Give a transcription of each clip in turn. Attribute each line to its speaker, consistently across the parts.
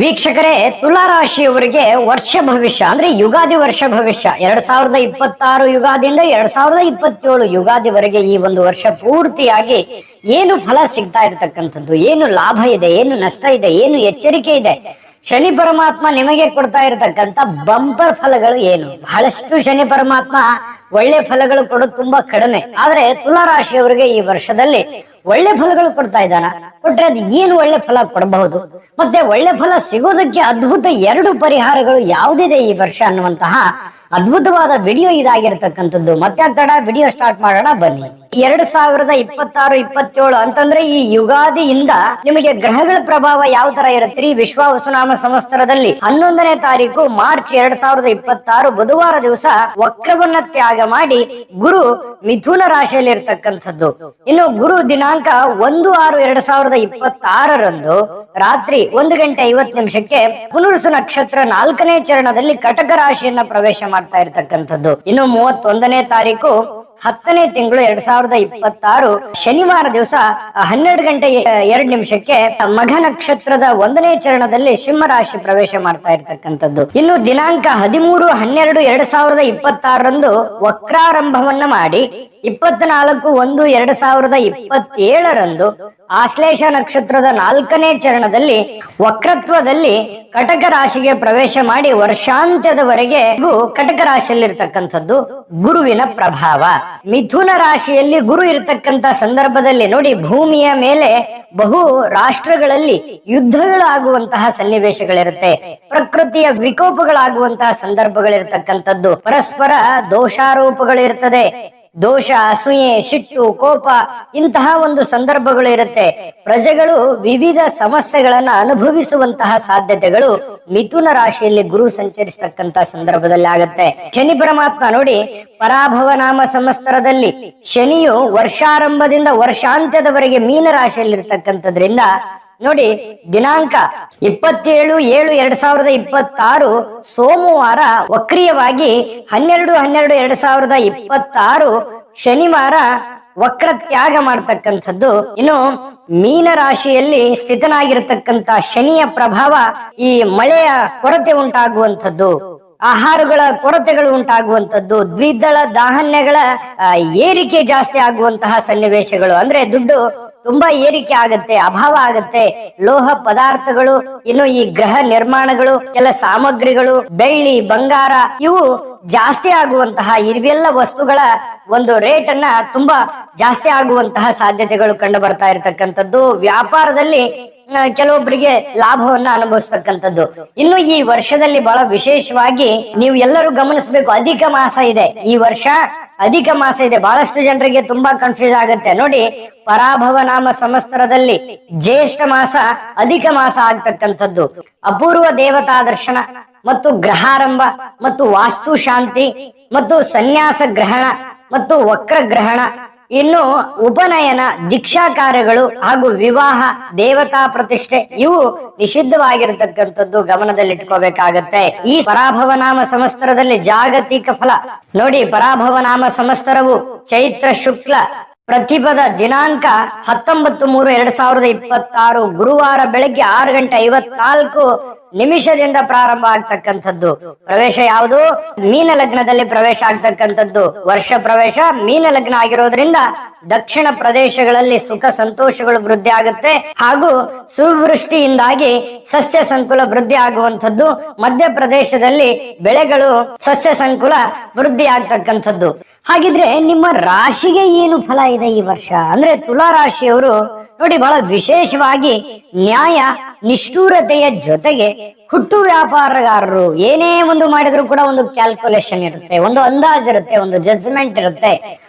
Speaker 1: ವೀಕ್ಷಕರೇ, ತುಲಾ ರಾಶಿಯವರಿಗೆ ವರ್ಷ ಭವಿಷ್ಯ ಅಂದ್ರೆ ಯುಗಾದಿ ವರ್ಷ ಭವಿಷ್ಯ 2026 ಯುಗಾದಿಯಿಂದ 2027 ಯುಗಾದಿವರೆಗೆ ಈ ಒಂದು ವರ್ಷ ಪೂರ್ತಿಯಾಗಿ ಏನು ಫಲ ಸಿಗ್ತಾ ಇರತಕ್ಕಂಥದ್ದು, ಏನು ಲಾಭ ಇದೆ, ಏನು ನಷ್ಟ ಇದೆ, ಏನು ಎಚ್ಚರಿಕೆ ಇದೆ, ಶನಿ ಪರಮಾತ್ಮ ನಿಮಗೆ ಕೊಡ್ತಾ ಇರತಕ್ಕಂತ ಬಂಪರ್ ಫಲಗಳು ಏನು. ಬಹಳಷ್ಟು ಶನಿ ಪರಮಾತ್ಮ ಒಳ್ಳೆ ಫಲಗಳು ಕೊಡೋದು ತುಂಬಾ ಕಡಿಮೆ. ಆದ್ರೆ ತುಲಾ ರಾಶಿಯವರಿಗೆ ಈ ವರ್ಷದಲ್ಲಿ ಒಳ್ಳೆ ಫಲಗಳು ಕೊಡ್ತಾ ಇದ್ದಾನ. ಕೊಟ್ರೆ ಅದು ಏನು ಒಳ್ಳೆ ಫಲ ಕೊಡಬಹುದು, ಮತ್ತೆ ಒಳ್ಳೆ ಫಲ ಸಿಗೋದಕ್ಕೆ ಅದ್ಭುತ 2 ಪರಿಹಾರಗಳು ಯಾವುದಿದೆ ಈ ವರ್ಷ ಅನ್ನುವಂತಹ ಅದ್ಭುತವಾದ ವಿಡಿಯೋ ಇದಾಗಿರ್ತಕ್ಕಂಥದ್ದು. ಮತ್ತೆ ತಡ ವಿಡಿಯೋ ಸ್ಟಾರ್ಟ್ ಮಾಡೋಣ ಬನ್ನಿ. 2026-27 ಅಂತಂದ್ರೆ ಈ ಯುಗಾದಿಯಿಂದ ನಿಮಗೆ ಗ್ರಹಗಳ ಪ್ರಭಾವ ಯಾವ ತರ ಇರುತ್ತೆ. ಶ್ರೀ ವಿಶ್ವಾವಸುನಾಮ ಸಂವತ್ಸರದಲ್ಲಿ 11ನೇ ತಾರೀಕು ಮಾರ್ಚ್ 2026 ಬುಧವಾರ ದಿವಸ ವಕ್ರವನ್ನ ತ್ಯಾಗ ಮಾಡಿ ಗುರು ಮಿಥುನ ರಾಶಿಯಲ್ಲಿ ಇರ್ತಕ್ಕಂಥದ್ದು. ಇನ್ನು ಗುರು ದಿನಾಂಕ 1/6/2026 ರಾತ್ರಿ 1:50 ಪುನರ್ಸು ನಕ್ಷತ್ರ 4ನೇ ಚರಣದಲ್ಲಿ ಕಟಕ ರಾಶಿಯನ್ನ ಪ್ರವೇಶ ಮಾಡ್ತಾ ಇರ್ತಕ್ಕಂಥದ್ದು. ಇನ್ನು 31ನೇ ತಾರೀಕು 10ನೇ ತಿಂಗಳು 2026 ಶನಿವಾರ ದಿವಸ 12:02 ಮಘ ನಕ್ಷತ್ರದ 1ನೇ ಚರಣದಲ್ಲಿ ಸಿಂಹ ರಾಶಿ ಪ್ರವೇಶ ಮಾಡ್ತಾ ಇರ್ತಕ್ಕಂಥದ್ದು. ಇನ್ನು ದಿನಾಂಕ 13/1/2026 ವಕ್ರಾರಂಭವನ್ನ ಮಾಡಿ 24/1/2027 ಆಶ್ಲೇಷ ನಕ್ಷತ್ರದ 4ನೇ ಚರಣದಲ್ಲಿ ವಕ್ರತ್ವದಲ್ಲಿ ಕಟಕ ರಾಶಿಗೆ ಪ್ರವೇಶ ಮಾಡಿ ವರ್ಷಾಂತ್ಯದವರೆಗೆ ಕಟಕ ರಾಶಿಯಲ್ಲಿರ್ತಕ್ಕಂಥದ್ದು ಗುರುವಿನ ಪ್ರಭಾವ. ಮಿಥುನ ರಾಶಿಯಲ್ಲಿ ಗುರು ಇರತಕ್ಕಂತ ಸಂದರ್ಭದಲ್ಲಿ ನೋಡಿ, ಭೂಮಿಯ ಮೇಲೆ ಬಹು ರಾಷ್ಟ್ರಗಳಲ್ಲಿ ಯುದ್ಧಗಳಾಗುವಂತಹ ಸನ್ನಿವೇಶಗಳಿರುತ್ತೆ, ಪ್ರಕೃತಿಯ ವಿಕೋಪಗಳಾಗುವಂತಹ ಸಂದರ್ಭಗಳಿರ್ತಕ್ಕಂಥದ್ದು, ಪರಸ್ಪರ ದೋಷಾರೋಪಗಳಿರ್ತದೆ, ದೋಷ, ಅಸೂಯೆ, ಸಿಟ್ಟು, ಕೋಪ ಇಂತಹ ಒಂದು ಸಂದರ್ಭಗಳು ಇರುತ್ತೆ. ಪ್ರಜೆಗಳು ವಿವಿಧ ಸಮಸ್ಯೆಗಳನ್ನ ಅನುಭವಿಸುವಂತಹ ಸಾಧ್ಯತೆಗಳು ಮಿಥುನ ರಾಶಿಯಲ್ಲಿ ಗುರು ಸಂಚರಿಸತಕ್ಕಂತ ಸಂದರ್ಭದಲ್ಲಿ ಆಗತ್ತೆ. ಶನಿ ಪರಮಾತ್ಮ ನೋಡಿ, ಪರಾಭವ ನಾಮ ಸಂವತ್ಸರದಲ್ಲಿ ಶನಿಯು ವರ್ಷಾರಂಭದಿಂದ ವರ್ಷಾಂತ್ಯದವರೆಗೆ ಮೀನ ರಾಶಿಯಲ್ಲಿ ಇರ್ತಕ್ಕಂಥದ್ರಿಂದ ನೋಡಿ, ದಿನಾಂಕ 27/7/2026 ಸೋಮವಾರ ವಕ್ರಿಯವಾಗಿ 12/12/2026 ಶನಿವಾರ ವಕ್ರ ತ್ಯಾಗ ಮಾಡ್ತಕ್ಕಂಥದ್ದು. ಇನ್ನು ಮೀನ ರಾಶಿಯಲ್ಲಿ ಸ್ಥಿತನಾಗಿರತಕ್ಕಂತ ಶನಿಯ ಪ್ರಭಾವ ಈ ಮಳೆಯ ಕೊರತೆ ಉಂಟಾಗುವಂಥದ್ದು, ಆಹಾರಗಳ ಕೊರತೆಗಳು ಉಂಟಾಗುವಂಥದ್ದು, ದ್ವಿದಳ ಧಾನ್ಯಗಳ ಏರಿಕೆ ಜಾಸ್ತಿ ಆಗುವಂತಹ ಸನ್ನಿವೇಶಗಳು, ಅಂದ್ರೆ ದುಡ್ಡು ತುಂಬಾ ಏರಿಕೆ ಆಗತ್ತೆ, ಅಭಾವ ಆಗತ್ತೆ. ಲೋಹ ಪದಾರ್ಥಗಳು, ಇನ್ನು ಈ ಗ್ರಹ ನಿರ್ಮಾಣಗಳು, ಕೆಲ ಸಾಮಗ್ರಿಗಳು, ಬೆಳ್ಳಿ, ಬಂಗಾರ ಇವು ಜಾಸ್ತಿ ಆಗುವಂತಹ, ಇವೆಲ್ಲ ವಸ್ತುಗಳ ಒಂದು ರೇಟ್ ಅನ್ನ ತುಂಬಾ ಜಾಸ್ತಿ ಆಗುವಂತಹ ಸಾಧ್ಯತೆಗಳು ಕಂಡು ಬರ್ತಾ ಇರತಕ್ಕಂಥದ್ದು. ವ್ಯಾಪಾರದಲ್ಲಿ ಕೆಲವೊಬ್ಬರಿಗೆ ಲಾಭವನ್ನ ಅನುಭವಿಸ್ತಕ್ಕಂಥದ್ದು. ಇನ್ನು ಈ ವರ್ಷದಲ್ಲಿ ಬಹಳ ವಿಶೇಷವಾಗಿ ನೀವು ಎಲ್ಲರೂ ಗಮನಿಸಬೇಕು, ಅಧಿಕ ಮಾಸ ಇದೆ. ಈ ವರ್ಷ ಅಧಿಕ ಮಾಸ ಇದೆ. ಬಹಳಷ್ಟು ಜನರಿಗೆ ತುಂಬಾ ಕನ್ಫ್ಯೂಸ್ ಆಗುತ್ತೆ ನೋಡಿ. ಪರಾಭವ ನಾಮ ಸಂವತ್ಸರದಲ್ಲಿ ಜ್ಯೇಷ್ಠ ಮಾಸ ಅಧಿಕ ಮಾಸ ಆಗ್ತಕ್ಕಂಥದ್ದು. ಅಪೂರ್ವ ದೇವತಾ ದರ್ಶನ ಮತ್ತು ಗ್ರಹಾರಂಭ ಮತ್ತು ವಾಸ್ತು ಶಾಂತಿ ಮತ್ತು ಸನ್ಯಾಸ ಗ್ರಹಣ ಮತ್ತು ವಕ್ರ ಗ್ರಹಣ, ಇನ್ನು ಉಪನಯನ, ದೀಕ್ಷಾ ಕಾರ್ಯಗಳು ಹಾಗೂ ವಿವಾಹ, ದೇವತಾ ಪ್ರತಿಷ್ಠೆ ಇವು ನಿಷಿದ್ಧವಾಗಿರತಕ್ಕಂಥದ್ದು ಗಮನದಲ್ಲಿಟ್ಕೋಬೇಕಾಗತ್ತೆ. ಈ ಪರಾಭವ ನಾಮ ಸಂವತ್ಸರದಲ್ಲಿ ಜಾಗತಿಕ ಫಲ ನೋಡಿ, ಪರಾಭವ ನಾಮ ಸಂವತ್ಸರವು ಚೈತ್ರ ಶುಕ್ಲ ಪ್ರತಿಪದ ದಿನಾಂಕ 19/3/2026 ಗುರುವಾರ ಬೆಳಗ್ಗೆ 6:54 ಪ್ರಾರಂಭ ಆಗ್ತಕ್ಕಂಥದ್ದು. ಪ್ರವೇಶ ಯಾವುದು? ಮೀನ ಲಗ್ನದಲ್ಲಿ ಪ್ರವೇಶ ಆಗ್ತಕ್ಕಂಥದ್ದು. ವರ್ಷ ಪ್ರವೇಶ ಮೀನ ಲಗ್ನ ಆಗಿರೋದ್ರಿಂದ ದಕ್ಷಿಣ ಪ್ರದೇಶಗಳಲ್ಲಿ ಸುಖ ಸಂತೋಷಗಳು ವೃದ್ಧಿ ಆಗುತ್ತೆ ಹಾಗೂ ಸುವೃಷ್ಟಿಯಿಂದಾಗಿ ಸಸ್ಯ ಸಂಕುಲ ವೃದ್ಧಿ ಆಗುವಂಥದ್ದು. ಮಧ್ಯ ಪ್ರದೇಶದಲ್ಲಿ ಬೆಳೆಗಳು ಸಸ್ಯ ಸಂಕುಲ ವೃದ್ಧಿ ಆಗ್ತಕ್ಕಂಥದ್ದು. ಹಾಗಿದ್ರೆ ನಿಮ್ಮ ರಾಶಿಗೆ ಏನು ಫಲ ಇದೆ ಈ ವರ್ಷ ಅಂದ್ರೆ ತುಲಾ ರಾಶಿಯವರು ನೋಡಿ, ಬಹಳ ವಿಶೇಷವಾಗಿ ನ್ಯಾಯ ನಿಷ್ಠೂರತೆಯ ಜೊತೆಗೆ ಹುಟ್ಟು ವ್ಯಾಪಾರಗಾರರು ಏನೇ ಒಂದು ಮಾಡಿದ್ರು ಕೂಡ ಒಂದು ಕ್ಯಾಲ್ಕುಲೇಷನ್ ಇರುತ್ತೆ, ಒಂದು ಅಂದಾಜ್ ಇರುತ್ತೆ, ಒಂದು ಜಡ್ಜ್ಮೆಂಟ್ ಇರುತ್ತೆ.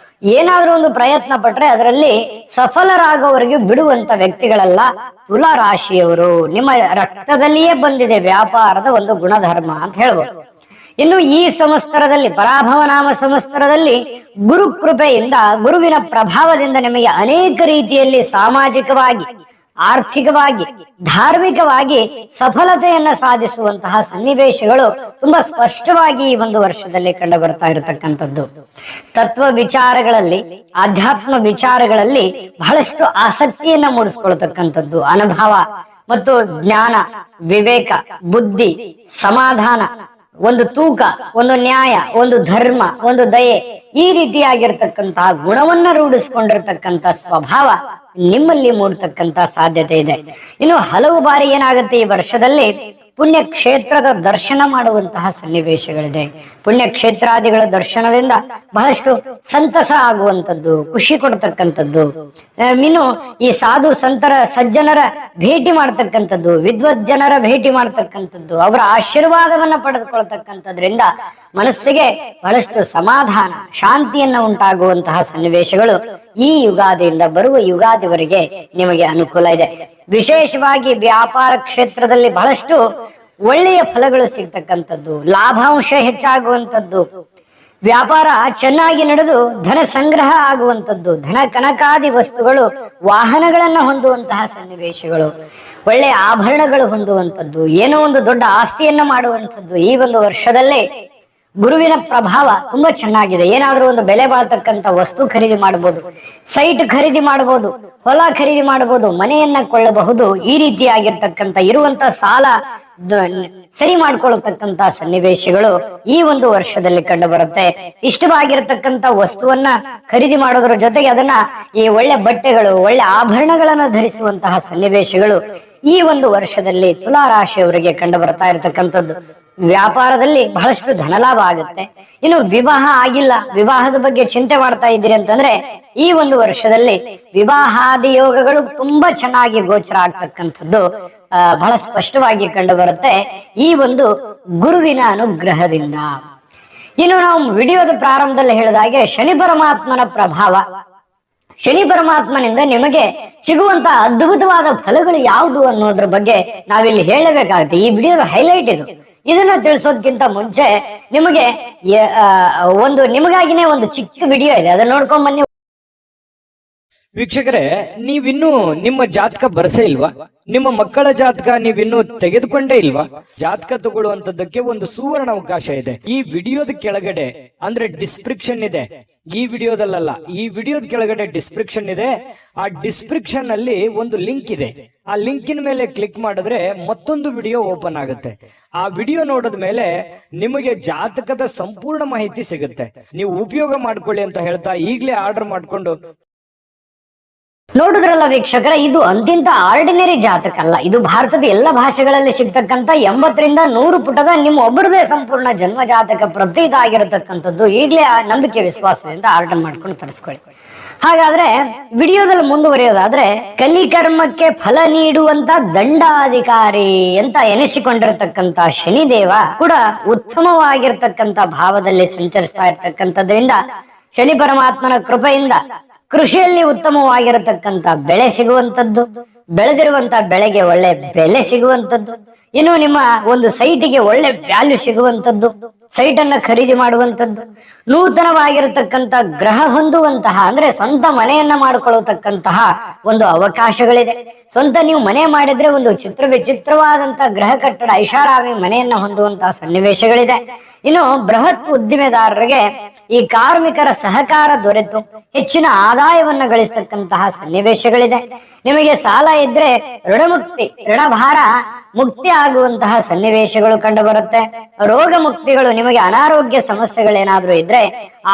Speaker 1: ಏನಾದ್ರೂ ಒಂದು ಪ್ರಯತ್ನ ಪಟ್ರೆ ಅದರಲ್ಲಿ ಸಫಲರಾಗೋವರೆಗೆ ಬಿಡುವಂತ ವ್ಯಕ್ತಿಗಳಲ್ಲ ತುಲಾ ರಾಶಿಯವರು. ನಿಮ್ಮ ರಕ್ತದಲ್ಲಿಯೇ ಬಂದಿದೆ ವ್ಯಾಪಾರದ ಒಂದು ಗುಣಧರ್ಮ ಅಂತ ಹೇಳ್ಬೋದು. ಇನ್ನು ಈ ಸಂವತ್ಸರದಲ್ಲಿ ಪರಾಭವ ನಾಮ ಸಂವತ್ಸರದಲ್ಲಿ ಗುರು ಕೃಪೆಯಿಂದ, ಗುರುವಿನ ಪ್ರಭಾವದಿಂದ ನಿಮಗೆ ಅನೇಕ ರೀತಿಯಲ್ಲಿ ಸಾಮಾಜಿಕವಾಗಿ, ಆರ್ಥಿಕವಾಗಿ, ಧಾರ್ಮಿಕವಾಗಿ ಸಫಲತೆಯನ್ನ ಸಾಧಿಸುವಂತಹ ಸನ್ನಿವೇಶಗಳು ತುಂಬಾ ಸ್ಪಷ್ಟವಾಗಿ ಈ ಒಂದು ವರ್ಷದಲ್ಲಿ ಕಂಡು ಬರ್ತಾ ಇರತಕ್ಕಂಥದ್ದು. ತತ್ವ ವಿಚಾರಗಳಲ್ಲಿ, ಆಧ್ಯಾತ್ಮ ವಿಚಾರಗಳಲ್ಲಿ ಬಹಳಷ್ಟು ಆಸಕ್ತಿಯನ್ನ ಮೂಡಿಸ್ಕೊಳ್ತಕ್ಕಂಥದ್ದು, ಅನುಭವ ಮತ್ತು ಜ್ಞಾನ, ವಿವೇಕ, ಬುದ್ಧಿ, ಸಮಾಧಾನ, ಒಂದು ತೂಕ, ಒಂದು ನ್ಯಾಯ, ಒಂದು ಧರ್ಮ, ಒಂದು ದಯೆ, ಈ ರೀತಿಯಾಗಿರ್ತಕ್ಕಂತಹ ಗುಣವನ್ನ ರೂಢಿಸ್ಕೊಂಡಿರ್ತಕ್ಕಂಥ ಸ್ವಭಾವ ನಿಮ್ಮಲ್ಲಿ ಮೂಡ್ತಕ್ಕಂತ ಸಾಧ್ಯತೆ ಇದೆ. ಇನ್ನು ಹಲವು ಬಾರಿ ಏನಾಗುತ್ತೆ, ಈ ವರ್ಷದಲ್ಲಿ ಪುಣ್ಯ ಕ್ಷೇತ್ರದ ದರ್ಶನ ಮಾಡುವಂತಹ ಸನ್ನಿವೇಶಗಳಿದೆ. ಪುಣ್ಯ ಕ್ಷೇತ್ರಾದಿಗಳ ದರ್ಶನದಿಂದ ಬಹಳಷ್ಟು ಸಂತಸ ಆಗುವಂಥದ್ದು, ಖುಷಿ ಕೊಡ್ತಕ್ಕಂಥದ್ದು. ಇನ್ನು ಈ ಸಾಧು ಸಂತರ ಸಜ್ಜನರ ಭೇಟಿ ಮಾಡ್ತಕ್ಕಂಥದ್ದು, ವಿದ್ವತ್ ಜನರ ಭೇಟಿ ಮಾಡ್ತಕ್ಕಂಥದ್ದು, ಅವರ ಆಶೀರ್ವಾದವನ್ನ ಪಡೆದುಕೊಳ್ತಕ್ಕಂಥದ್ರಿಂದ ಮನಸ್ಸಿಗೆ ಬಹಳಷ್ಟು ಸಮಾಧಾನ, ಶಾಂತಿಯನ್ನ ಉಂಟಾಗುವಂತಹ ಸನ್ನಿವೇಶಗಳು ಈ ಯುಗಾದಿಯಿಂದ ಬರುವ ಯುಗಾದಿವರೆಗೆ ನಿಮಗೆ ಅನುಕೂಲ ಇದೆ. ವಿಶೇಷವಾಗಿ ವ್ಯಾಪಾರ ಕ್ಷೇತ್ರದಲ್ಲಿ ಬಹಳಷ್ಟು ಒಳ್ಳೆಯ ಫಲಗಳು ಸಿಗ್ತಕ್ಕಂಥದ್ದು, ಲಾಭಾಂಶ ಹೆಚ್ಚಾಗುವಂಥದ್ದು, ವ್ಯಾಪಾರ ಚೆನ್ನಾಗಿ ನಡೆದು ಧನ ಸಂಗ್ರಹ ಆಗುವಂಥದ್ದು, ಧನ ಕನಕಾದಿ ವಸ್ತುಗಳು, ವಾಹನಗಳನ್ನ ಹೊಂದುವಂತಹ ಸನ್ನಿವೇಶಗಳು, ಒಳ್ಳೆಯ ಆಭರಣಗಳು ಹೊಂದುವಂಥದ್ದು, ಏನೋ ಒಂದು ದೊಡ್ಡ ಆಸ್ತಿಯನ್ನ ಮಾಡುವಂಥದ್ದು ಈ ಒಂದು ವರ್ಷದಲ್ಲೇ ಗುರುವಿನ ಪ್ರಭಾವ ತುಂಬಾ ಚೆನ್ನಾಗಿದೆ. ಏನಾದ್ರೂ ಒಂದು ಬೆಲೆ ಬಾಳ್ತಕ್ಕಂಥ ವಸ್ತು ಖರೀದಿ ಮಾಡಬಹುದು, ಸೈಟ್ ಖರೀದಿ ಮಾಡಬಹುದು, ಹೊಲ ಖರೀದಿ ಮಾಡಬಹುದು, ಮನೆಯನ್ನ ಕೊಳ್ಳಬಹುದು. ಈ ರೀತಿಯಾಗಿರ್ತಕ್ಕಂಥ ಇರುವಂತ ಸಾಲ ಸರಿ ಮಾಡ್ಕೊಳ್ತಕ್ಕಂತ ಸನ್ನಿವೇಶಗಳು ಈ ಒಂದು ವರ್ಷದಲ್ಲಿ ಕಂಡು ಬರುತ್ತೆ. ಇಷ್ಟವಾಗಿರತಕ್ಕಂತ ವಸ್ತುವನ್ನ ಖರೀದಿ ಮಾಡೋದ್ರ ಜೊತೆಗೆ ಅದನ್ನ ಈ ಒಳ್ಳೆ ಬಟ್ಟೆಗಳು, ಒಳ್ಳೆ ಆಭರಣಗಳನ್ನ ಧರಿಸುವಂತಹ ಸನ್ನಿವೇಶಗಳು ಈ ಒಂದು ವರ್ಷದಲ್ಲಿ ತುಲಾ ರಾಶಿಯವರಿಗೆ ಕಂಡು ಬರ್ತಾ ಇರತಕ್ಕಂಥದ್ದು. ವ್ಯಾಪಾರದಲ್ಲಿ ಬಹಳಷ್ಟು ಧನಲಾಭ ಆಗುತ್ತೆ. ಇನ್ನು ವಿವಾಹ ಆಗಿಲ್ಲ, ವಿವಾಹದ ಬಗ್ಗೆ ಚಿಂತೆ ಮಾಡ್ತಾ ಇದ್ದೀರಿ ಅಂತಂದ್ರೆ ಈ ಒಂದು ವರ್ಷದಲ್ಲಿ ವಿವಾಹಾದಿ ಯೋಗಗಳು ತುಂಬಾ ಚೆನ್ನಾಗಿ ಗೋಚರ ಆಗ್ತಕ್ಕಂಥದ್ದು ಬಹಳ ಸ್ಪಷ್ಟವಾಗಿ ಕಂಡು ಬರುತ್ತೆ ಈ ಒಂದು ಗುರುವಿನ ಅನುಗ್ರಹದಿಂದ. ಇನ್ನು ನಾವು ವಿಡಿಯೋದ ಪ್ರಾರಂಭದಲ್ಲಿ ಹೇಳಿದಾಗೆ ಶನಿ ಪರಮಾತ್ಮನ ಪ್ರಭಾವ, ಶನಿ ಪರಮಾತ್ಮನಿಂದ ನಿಮಗೆ ಸಿಗುವಂತ ಅದ್ಭುತವಾದ ಫಲಗಳು ಯಾವುದು ಅನ್ನೋದ್ರ ಬಗ್ಗೆ ನಾವಿಲ್ಲಿ ಹೇಳಬೇಕಾಗುತ್ತೆ. ಈ ವಿಡಿಯೋದ ಹೈಲೈಟ್ ಇದು. ಇದನ್ನ ತಿಳಿಸೋದಕ್ಕಿಂತ ಮುಂಚೆ ನಿಮಗೆ ನಿಮಗಾಗಿನೇ ಒಂದು ಚಿಕ್ಕ ವಿಡಿಯೋ ಇದೆ, ಅದನ್ನ ನೋಡ್ಕೊಂಡ್ ಬನ್ನಿ.
Speaker 2: ವೀಕ್ಷಕರೇ, ನೀವಿನ್ನೂ ನಿಮ್ಮ ಜಾತಕ ಬರಸೇ ಇಲ್ವಾ? ನಿಮ್ಮ ಮಕ್ಕಳ ಜಾತಕ ನೀವಿನ್ನೂ ತೆಗೆದುಕೊಂಡೇ ಇಲ್ವಾ? ಜಾತಕ ತಗೊಳ್ಳುವಂತದ್ದಕ್ಕೆ ಒಂದು ಸುವರ್ಣ ಅವಕಾಶ ಇದೆ. ಈ ವಿಡಿಯೋದ ಕೆಳಗಡೆ ಅಂದ್ರೆ ಡಿಸ್ಕ್ರಿಪ್ಷನ್ ಇದೆ, ಈ ವಿಡಿಯೋದಲ್ಲ, ಈ ವಿಡಿಯೋದ ಕೆಳಗಡೆ ಡಿಸ್ಕ್ರಿಪ್ಷನ್ ಇದೆ. ಆ ಡಿಸ್ಕ್ರಿಪ್ಷನ್ ಅಲ್ಲಿ ಒಂದು ಲಿಂಕ್ ಇದೆ. ಆ ಲಿಂಕಿನ ಮೇಲೆ ಕ್ಲಿಕ್ ಮಾಡಿದ್ರೆ ಮತ್ತೊಂದು ವಿಡಿಯೋ ಓಪನ್ ಆಗುತ್ತೆ. ಆ ವಿಡಿಯೋ ನೋಡಿದ ಮೇಲೆ ನಿಮಗೆ ಜಾತಕದ ಸಂಪೂರ್ಣ ಮಾಹಿತಿ ಸಿಗುತ್ತೆ. ನೀವು ಉಪಯೋಗ ಮಾಡ್ಕೊಳ್ಳಿ ಅಂತ ಹೇಳ್ತಾ ಈಗಲೇ ಆರ್ಡರ್ ಮಾಡ್ಕೊಂಡು.
Speaker 1: ನೋಡಿದ್ರಲ್ಲ ವೀಕ್ಷಕರ, ಇದು ಅಂತಿಂತ ಆರ್ಡಿನರಿ ಜಾತಕ ಅಲ್ಲ. ಇದು ಭಾರತದ ಎಲ್ಲ ಭಾಷೆಗಳಲ್ಲಿ ಸಿಗ್ತಕ್ಕಂಥ 80ರಿಂದ 100 ಪುಟದ ನಿಮ್ಮ ಒಬ್ಬರದೇ ಸಂಪೂರ್ಣ ಜನ್ಮ ಜಾತಕ ಪ್ರತೀತ ಆಗಿರತಕ್ಕಂಥದ್ದು. ಈಗಲೇ ಆ ನಂಬಿಕೆ ವಿಶ್ವಾಸದಿಂದ ಆರ್ಡರ್ ಮಾಡ್ಕೊಂಡು ತರಿಸ್ಕೊಳ್ಳಿ. ಹಾಗಾದ್ರೆ ವಿಡಿಯೋದಲ್ಲಿ ಮುಂದುವರಿಯೋದಾದ್ರೆ, ಕಲಿಕರ್ಮಕ್ಕೆ ಫಲ ನೀಡುವಂತ ದಂಡಾಧಿಕಾರಿ ಅಂತ ಎನಿಸಿಕೊಂಡಿರತಕ್ಕಂತ ಶನಿದೇವ ಕೂಡ ಉತ್ತಮವಾಗಿರ್ತಕ್ಕಂಥ ಭಾವದಲ್ಲಿ ಸಂಚರಿಸ್ತಾ ಇರ್ತಕ್ಕಂಥದ್ರಿಂದ ಶನಿ ಪರಮಾತ್ಮನ ಕೃಪೆಯಿಂದ ಕೃಷಿಯಲ್ಲಿ ಉತ್ತಮವಾಗಿರತಕ್ಕಂತ ಬೆಳೆ ಸಿಗುವಂತದ್ದು, ಬೆಳೆದಿರುವಂತ ಬೆಳೆಗೆ ಒಳ್ಳೆ ಬೆಲೆ ಸಿಗುವಂತದ್ದು, ಇನ್ನು ನಿಮ್ಮ ಒಂದು ಸೈಟಿಗೆ ಒಳ್ಳೆ ವ್ಯಾಲ್ಯೂ ಸಿಗುವಂತದ್ದು, ಸೈಟ್ ಅನ್ನ ಖರೀದಿ ಮಾಡುವಂತದ್ದು, ನೂತನವಾಗಿರತಕ್ಕಂತ ಗ್ರಹ ಹೊಂದುವಂತಹ ಅಂದ್ರೆ ಸ್ವಂತ ಮನೆಯನ್ನ ಮಾಡಿಕೊಳ್ಳತಕ್ಕಂತಹ ಒಂದು ಅವಕಾಶಗಳಿದೆ. ಸ್ವಂತ ನೀವು ಮನೆ ಮಾಡಿದ್ರೆ ಒಂದು ವಿಚಿತ್ರವಾದಂತ ಗೃಹ ಕಟ್ಟಡ, ಐಷಾರಾಮಿ ಮನೆಯನ್ನ ಹೊಂದುವಂತಹ ಸನ್ನಿವೇಶಗಳಿದೆ. ಇನ್ನು ಬೃಹತ್ ಉದ್ದಿಮೆದಾರರಿಗೆ ಈ ಕಾರ್ಮಿಕರ ಸಹಕಾರ ದೊರೆತು ಹೆಚ್ಚಿನ ಆದಾಯವನ್ನ ಗಳಿಸ್ತಕ್ಕಂತಹ ಸನ್ನಿವೇಶಗಳಿದೆ. ನಿಮಗೆ ಸಾಲ ಇದ್ರೆ ಋಣಮುಕ್ತಿ, ಋಣಭಾರ ಮುಕ್ತಿ ಆಗುವಂತಹ ಸನ್ನಿವೇಶಗಳು ಕಂಡು ಬರುತ್ತೆ. ರೋಗ ಮುಕ್ತಿಗಳು, ನಿಮಗೆ ಅನಾರೋಗ್ಯ ಸಮಸ್ಯೆಗಳೇನಾದ್ರೂ ಇದ್ರೆ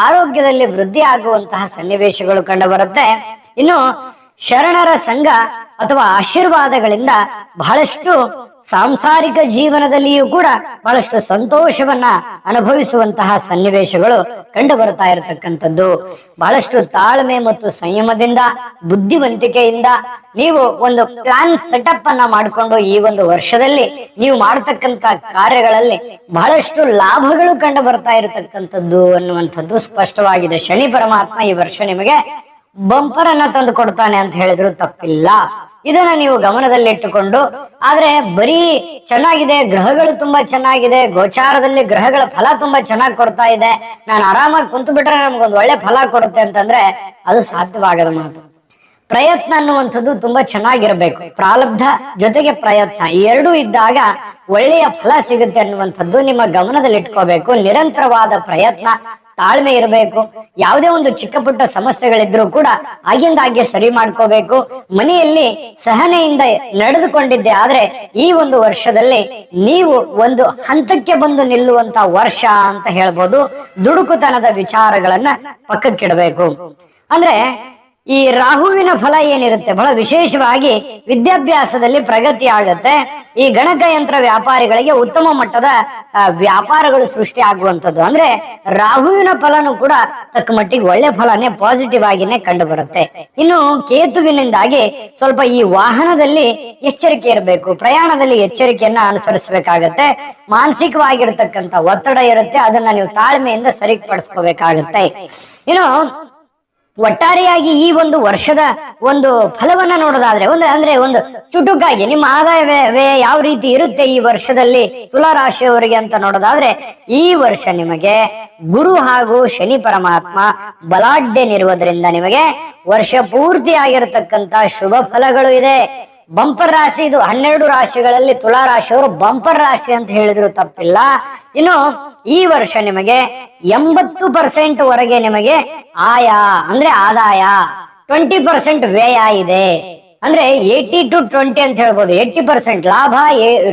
Speaker 1: ಆರೋಗ್ಯದಲ್ಲಿ ವೃದ್ಧಿ ಆಗುವಂತಹ ಸನ್ನಿವೇಶಗಳು ಕಂಡು ಬರುತ್ತೆ. ಇನ್ನು ಶರಣರ ಸಂಘ ಅಥವಾ ಆಶೀರ್ವಾದಗಳಿಂದ ಬಹಳಷ್ಟು ಸಾಂಸಾರಿಕ ಜೀವನದಲ್ಲಿಯೂ ಕೂಡ ಬಹಳಷ್ಟು ಸಂತೋಷವನ್ನ ಅನುಭವಿಸುವಂತಹ ಸನ್ನಿವೇಶಗಳು ಕಂಡು ಬರ್ತಾ ಇರತಕ್ಕಂಥದ್ದು. ಬಹಳಷ್ಟು ತಾಳ್ಮೆ ಮತ್ತು ಸಂಯಮದಿಂದ, ಬುದ್ಧಿವಂತಿಕೆಯಿಂದ ನೀವು ಒಂದು ಪ್ಲಾನ್ ಸೆಟಪ್ ಅನ್ನ ಮಾಡಿಕೊಂಡು ಈ ಒಂದು ವರ್ಷದಲ್ಲಿ ನೀವು ಮಾಡತಕ್ಕಂತ ಕಾರ್ಯಗಳಲ್ಲಿ ಬಹಳಷ್ಟು ಲಾಭಗಳು ಕಂಡು ಬರ್ತಾ ಇರತಕ್ಕಂಥದ್ದು ಅನ್ನುವಂಥದ್ದು ಸ್ಪಷ್ಟವಾಗಿದೆ. ಶನಿ ಪರಮಾತ್ಮ ಈ ವರ್ಷ ನಿಮಗೆ ಬಂಪರ್ ಅನ್ನ ತಂದು ಕೊಡ್ತಾನೆ ಅಂತ ಹೇಳಿದ್ರು ತಪ್ಪಿಲ್ಲ. ಇದನ್ನ ನೀವು ಗಮನದಲ್ಲಿಟ್ಟುಕೊಂಡು, ಆದ್ರೆ ಬರೀ ಚೆನ್ನಾಗಿದೆ, ಗ್ರಹಗಳು ತುಂಬಾ ಚೆನ್ನಾಗಿದೆ, ಗೋಚಾರದಲ್ಲಿ ಗ್ರಹಗಳ ಫಲ ತುಂಬಾ ಚೆನ್ನಾಗಿ ಕೊಡ್ತಾ ಇದೆ, ನಾನು ಆರಾಮಾಗಿ ಕುಂತು ಬಿಟ್ರೆ ನಮ್ಗೊಂದು ಒಳ್ಳೆ ಫಲ ಕೊಡುತ್ತೆ ಅಂತಂದ್ರೆ ಅದು ಸಾಧ್ಯವಾಗದ ಮಾತು. ಪ್ರಯತ್ನ ಅನ್ನುವಂಥದ್ದು ತುಂಬಾ ಚೆನ್ನಾಗಿರ್ಬೇಕು. ಪ್ರಾರಬ್ಧ ಜೊತೆಗೆ ಪ್ರಯತ್ನ ಈ ಎರಡೂ ಇದ್ದಾಗ ಒಳ್ಳೆಯ ಫಲ ಸಿಗುತ್ತೆ ಅನ್ನುವಂಥದ್ದು ನಿಮ್ಮ ಗಮನದಲ್ಲಿ ಇಟ್ಕೋಬೇಕು. ನಿರಂತರವಾದ ಪ್ರಯತ್ನ, ತಾಳ್ಮೆ ಇರಬೇಕು. ಯಾವುದೇ ಒಂದು ಚಿಕ್ಕ ಪುಟ್ಟ ಸಮಸ್ಯೆಗಳಿದ್ರು ಕೂಡ ಆಗಿಂದಾಗ್ಗೆ ಸರಿ ಮಾಡ್ಕೋಬೇಕು. ಮನೆಯಲ್ಲಿ ಸಹನೆಯಿಂದ ನಡೆದುಕೊಂಡಿದ್ದೆ ಆದ್ರೆ ಈ ಒಂದು ವರ್ಷದಲ್ಲಿ ನೀವು ಒಂದು ಹಂತಕ್ಕೆ ಬಂದು ನಿಲ್ಲುವಂತ ವರ್ಷ ಅಂತ ಹೇಳ್ಬೋದು. ದುಡುಕುತನದ ವಿಚಾರಗಳನ್ನ ಪಕ್ಕಕ್ಕಿಡಬೇಕು. ಅಂದ್ರೆ ಈ ರಾಹುವಿನ ಫಲ ಏನಿರುತ್ತೆ, ಬಹಳ ವಿಶೇಷವಾಗಿ ವಿದ್ಯಾಭ್ಯಾಸದಲ್ಲಿ ಪ್ರಗತಿ ಆಗುತ್ತೆ. ಈ ಗಣಕಯಂತ್ರ ವ್ಯಾಪಾರಿಗಳಿಗೆ ಉತ್ತಮ ಮಟ್ಟದ ವ್ಯಾಪಾರಗಳು ಸೃಷ್ಟಿ ಆಗುವಂಥದ್ದು. ಅಂದ್ರೆ ರಾಹುವಿನ ಫಲನು ಕೂಡ ತಕ್ಕ ಮಟ್ಟಿಗೆ ಒಳ್ಳೆ ಫಲನೇ, ಪಾಸಿಟಿವ್ ಆಗಿನೇ ಕಂಡು ಬರುತ್ತೆ. ಇನ್ನು ಕೇತುವಿನಿಂದಾಗಿ ಸ್ವಲ್ಪ ಈ ವಾಹನದಲ್ಲಿ ಎಚ್ಚರಿಕೆ ಇರಬೇಕು, ಪ್ರಯಾಣದಲ್ಲಿ ಎಚ್ಚರಿಕೆಯನ್ನ ಅನುಸರಿಸಬೇಕಾಗತ್ತೆ. ಮಾನಸಿಕವಾಗಿರ್ತಕ್ಕಂಥ ಒತ್ತಡ ಇರುತ್ತೆ, ಅದನ್ನ ನೀವು ತಾಳ್ಮೆಯಿಂದ ಸರಿಪಡಿಸ್ಕೋಬೇಕಾಗತ್ತೆ. ಇನ್ನು ಒಟ್ಟಾರೆಯಾಗಿ ಈ ಒಂದು ವರ್ಷದ ಒಂದು ಫಲವನ್ನ ನೋಡೋದಾದ್ರೆ ಅಂದ್ರೆ ಒಂದು ಚುಟುಕಾಗಿ ನಿಮ್ಮ ಆದಾಯ ವ್ಯಯ ಯಾವ ರೀತಿ ಇರುತ್ತೆ ಈ ವರ್ಷದಲ್ಲಿ ತುಲಾ ರಾಶಿಯವರಿಗೆ ಅಂತ ನೋಡೋದಾದ್ರೆ, ಈ ವರ್ಷ ನಿಮಗೆ ಗುರು ಹಾಗೂ ಶನಿ ಪರಮಾತ್ಮ ಬಲಾಢ್ಯನಿರುವುದರಿಂದ ನಿಮಗೆ ವರ್ಷ ಪೂರ್ತಿ ಆಗಿರತಕ್ಕಂತ ಶುಭ ಫಲಗಳು ಇದೆ. ಬಂಪರ್ ರಾಶಿ ಇದು. 12 ರಾಶಿಗಳಲ್ಲಿ ತುಲಾ ರಾಶಿಯವರು ಬಂಪರ್ ರಾಶಿ ಅಂತ ಹೇಳಿದ್ರು ತಪ್ಪಿಲ್ಲ. ಇನ್ನು ಈ ವರ್ಷ ನಿಮಗೆ 80% ವರೆಗೆ ನಿಮಗೆ ಅಂದ್ರೆ ಆದಾಯ, 20% ವ್ಯಯ ಇದೆ. ಅಂದ್ರೆ 80 to 20 ಅಂತ ಹೇಳ್ಬೋದು. 80% ಲಾಭ,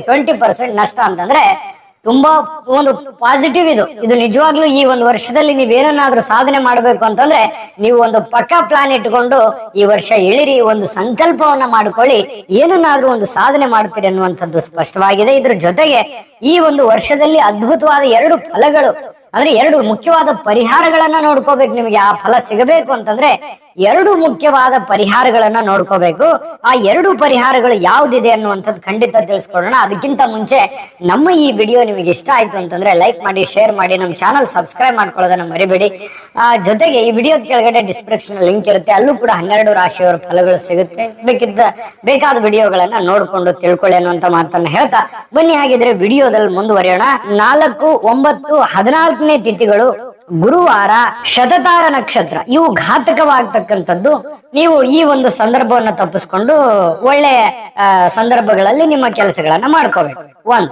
Speaker 1: 20% ನಷ್ಟ ಅಂತಂದ್ರೆ ತುಂಬಾ ಒಂದು ಪಾಸಿಟಿವ್ ಇದು ನಿಜವಾಗ್ಲೂ ಈ ಒಂದು ವರ್ಷದಲ್ಲಿ ನೀವೇನಾದ್ರೂ ಸಾಧನೆ ಮಾಡ್ಬೇಕು ಅಂತಂದ್ರೆ ನೀವು ಒಂದು ಪಕ್ಕಾ ಪ್ಲಾನ್ ಇಟ್ಕೊಂಡು ಈ ವರ್ಷ ಇಳಿರಿ, ಒಂದು ಸಂಕಲ್ಪವನ್ನ ಮಾಡ್ಕೊಳ್ಳಿ, ಏನನ್ನಾದ್ರೂ ಒಂದು ಸಾಧನೆ ಮಾಡ್ತೀರಿ ಅನ್ನುವಂಥದ್ದು ಸ್ಪಷ್ಟವಾಗಿದೆ. ಇದ್ರ ಜೊತೆಗೆ ಈ ಒಂದು ವರ್ಷದಲ್ಲಿ ಅದ್ಭುತವಾದ 2 ಫಲಗಳು, ಅಂದ್ರೆ 2 ಮುಖ್ಯವಾದ ಪರಿಹಾರಗಳನ್ನ ನೋಡ್ಕೋಬೇಕು. ನಿಮಗೆ ಆ ಫಲ ಸಿಗಬೇಕು ಅಂತಂದ್ರೆ 2 ಮುಖ್ಯವಾದ ಪರಿಹಾರಗಳನ್ನ ನೋಡ್ಕೋಬೇಕು. ಆ 2 ಪರಿಹಾರಗಳು ಯಾವ್ದಿದೆ ಅನ್ನುವಂಥದ್ದು ಖಂಡಿತ ತಿಳಿಸ್ಕೊಡೋಣ. ಅದಕ್ಕಿಂತ ಮುಂಚೆ ನಮ್ಮ ಈ ವಿಡಿಯೋ ನಿಮಗೆ ಇಷ್ಟ ಆಯ್ತು ಅಂತಂದ್ರೆ ಲೈಕ್ ಮಾಡಿ, ಶೇರ್ ಮಾಡಿ, ನಮ್ಮ ಚಾನಲ್ ಸಬ್ಸ್ಕ್ರೈಬ್ ಮಾಡ್ಕೊಳ್ಳೋದನ್ನ ಮರಿಬೇಡಿ. ಜೊತೆಗೆ ಈ ವಿಡಿಯೋ ಕೆಳಗಡೆ ಡಿಸ್ಕ್ರಿಪ್ಷನ್ ಲಿಂಕ್ ಇರುತ್ತೆ, ಅಲ್ಲೂ ಕೂಡ 12 ರಾಶಿಯವರ ಫಲಗಳು ಸಿಗುತ್ತೆ. ಬೇಕಾದ ವಿಡಿಯೋಗಳನ್ನ ನೋಡ್ಕೊಂಡು ತಿಳ್ಕೊಳ್ಳಿ ಅನ್ನುವಂತ ಮಾತನ್ನ ಹೇಳ್ತಾ ಬನ್ನಿ ಹಾಗಿದ್ರೆ ವಿಡಿಯೋದಲ್ಲಿ ಮುಂದುವರಿಯೋಣ. 4, 9, 14ನೇ ತಿಥಿಗಳು ಗುರುವಾರ, ಶತತಾರ ನಕ್ಷತ್ರ ಇವು ಘಾತಕವಾಗ್ತಕ್ಕಂಥದ್ದು. ನೀವು ಈ ಒಂದು ಸಂದರ್ಭವನ್ನ ತಪ್ಪಿಸ್ಕೊಂಡು ಒಳ್ಳೆಯ ಸಂದರ್ಭಗಳಲ್ಲಿ ನಿಮ್ಮ ಕೆಲಸಗಳನ್ನ ಮಾಡ್ಕೋಬೇಕು. 1.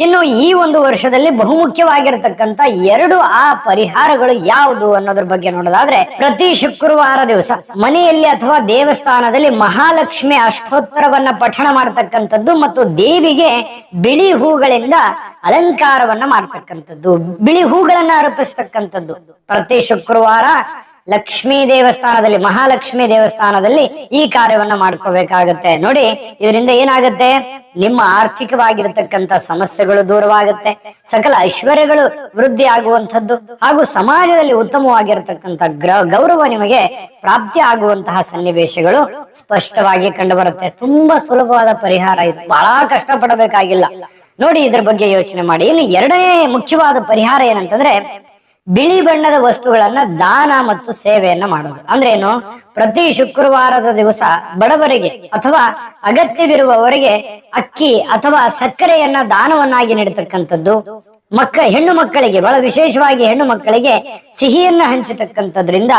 Speaker 1: ಇನ್ನು ಈ ಒಂದು ವರ್ಷದಲ್ಲಿ ಬಹುಮುಖ್ಯವಾಗಿರತಕ್ಕಂತ 2 ಪರಿಹಾರಗಳು ಯಾವುದು ಅನ್ನೋದ್ರ ಬಗ್ಗೆ ನೋಡೋದಾದ್ರೆ, ಪ್ರತಿ ಶುಕ್ರವಾರ ದಿವಸ ಮನೆಯಲ್ಲಿ ಅಥವಾ ದೇವಸ್ಥಾನದಲ್ಲಿ ಮಹಾಲಕ್ಷ್ಮಿ ಅಷ್ಟೋತ್ತರವನ್ನ ಪಠಣ ಮಾಡತಕ್ಕಂಥದ್ದು ಮತ್ತು ದೇವಿಗೆ ಬಿಳಿ ಹೂಗಳಿಂದ ಅಲಂಕಾರವನ್ನ ಮಾಡ್ತಕ್ಕಂಥದ್ದು, ಬಿಳಿ ಹೂಗಳನ್ನ ಅರ್ಪಿಸ್ತಕ್ಕಂಥದ್ದು. ಪ್ರತಿ ಶುಕ್ರವಾರ ಲಕ್ಷ್ಮೀ ದೇವಸ್ಥಾನದಲ್ಲಿ, ಮಹಾಲಕ್ಷ್ಮಿ ದೇವಸ್ಥಾನದಲ್ಲಿ ಈ ಕಾರ್ಯವನ್ನ ಮಾಡ್ಕೋಬೇಕಾಗತ್ತೆ. ನೋಡಿ, ಇದರಿಂದ ಏನಾಗುತ್ತೆ, ನಿಮ್ಮ ಆರ್ಥಿಕವಾಗಿರತಕ್ಕಂತ ಸಮಸ್ಯೆಗಳು ದೂರವಾಗುತ್ತೆ, ಸಕಲ ಐಶ್ವರ್ಯಗಳು ವೃದ್ಧಿ ಆಗುವಂಥದ್ದು ಹಾಗೂ ಸಮಾಜದಲ್ಲಿ ಉತ್ತಮವಾಗಿರತಕ್ಕಂತ ಗೌರವ ನಿಮಗೆ ಪ್ರಾಪ್ತಿ ಆಗುವಂತಹ ಸನ್ನಿವೇಶಗಳು ಸ್ಪಷ್ಟವಾಗಿ ಕಂಡು ಬರುತ್ತೆ. ತುಂಬಾ ಸುಲಭವಾದ ಪರಿಹಾರ ಇದು, ಬಹಳ ಕಷ್ಟ ಪಡಬೇಕಾಗಿಲ್ಲ. ನೋಡಿ, ಇದ್ರ ಬಗ್ಗೆ ಯೋಚನೆ ಮಾಡಿ. ಇನ್ನು 2ನೇ ಮುಖ್ಯವಾದ ಪರಿಹಾರ ಏನಂತಂದ್ರೆ, ಬಿಳಿ ಬಣ್ಣದ ವಸ್ತುಗಳನ್ನ ದಾನ ಮತ್ತು ಸೇವೆಯನ್ನ ಮಾಡೋದು. ಅಂದ್ರೇನು, ಪ್ರತಿ ಶುಕ್ರವಾರದ ದಿವಸ ಬಡವರಿಗೆ ಅಥವಾ ಅಗತ್ಯವಿರುವವರಿಗೆ ಅಕ್ಕಿ ಅಥವಾ ಸಕ್ಕರೆಯನ್ನ ದಾನವನ್ನಾಗಿ ನೀಡತಕ್ಕಂಥದ್ದು. ಹೆಣ್ಣು ಮಕ್ಕಳಿಗೆ, ಬಹಳ ವಿಶೇಷವಾಗಿ ಹೆಣ್ಣು ಮಕ್ಕಳಿಗೆ ಸಿಹಿಯನ್ನ ಹಂಚತಕ್ಕಂಥದ್ರಿಂದ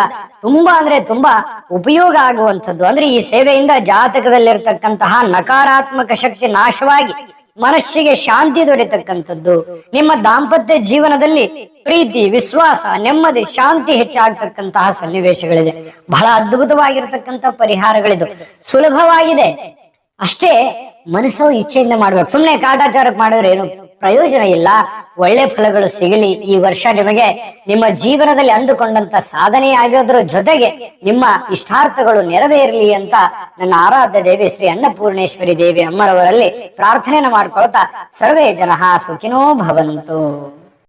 Speaker 1: ತುಂಬಾ ಉಪಯೋಗ ಆಗುವಂಥದ್ದು. ಅಂದ್ರೆ ಈ ಸೇವೆಯಿಂದ ಜಾತಕದಲ್ಲಿರ್ತಕ್ಕಂತಹ ನಕಾರಾತ್ಮಕ ಶಕ್ತಿ ನಾಶವಾಗಿ ಮನಸ್ಸಿಗೆ ಶಾಂತಿ ದೊರೆತಕ್ಕಂಥದ್ದು. ನಿಮ್ಮ ದಾಂಪತ್ಯ ಜೀವನದಲ್ಲಿ ಪ್ರೀತಿ, ವಿಶ್ವಾಸ, ನೆಮ್ಮದಿ, ಶಾಂತಿ ಹೆಚ್ಚಾಗ್ತಕ್ಕಂತಹ ಸನ್ನಿವೇಶಗಳಿದೆ. ಬಹಳ ಅದ್ಭುತವಾಗಿರ್ತಕ್ಕಂಥ ಪರಿಹಾರಗಳಿದು, ಸುಲಭವಾಗಿದೆ. ಅಷ್ಟೇ ಮನಸ್ಸು ಇಚ್ಛೆಯಿಂದ ಮಾಡ್ಬೇಕು. ಸುಮ್ಮನೆ ಕಾಟಾಚಾರಕ್ಕೆ ಮಾಡಿದ್ರೆ ಏನು ಪ್ರಯೋಜನ ಇಲ್ಲ. ಒಳ್ಳೆ ಫಲಗಳು ಸಿಗಲಿ. ಈ ವರ್ಷ ನಿಮಗೆ ನಿಮ್ಮ ಜೀವನದಲ್ಲಿ ಅಂದುಕೊಂಡಂತ ಸಾಧನೆ ಆಗೋದ್ರ ಜೊತೆಗೆ ನಿಮ್ಮ ಇಷ್ಟಾರ್ಥಗಳು ನೆರವೇರಲಿ ಅಂತ ನನ್ನ ಆರಾಧ್ಯ ದೇವಿ ಶ್ರೀ ಅನ್ನಪೂರ್ಣೇಶ್ವರಿ ದೇವಿ ಅಮ್ಮರವರಲ್ಲಿ ಪ್ರಾರ್ಥನೆಯನ್ನು ಮಾಡ್ಕೊಳ್ತಾ ಸರ್ವೇ ಜನಃ ಸುಖಿನೋ ಭವಂತು.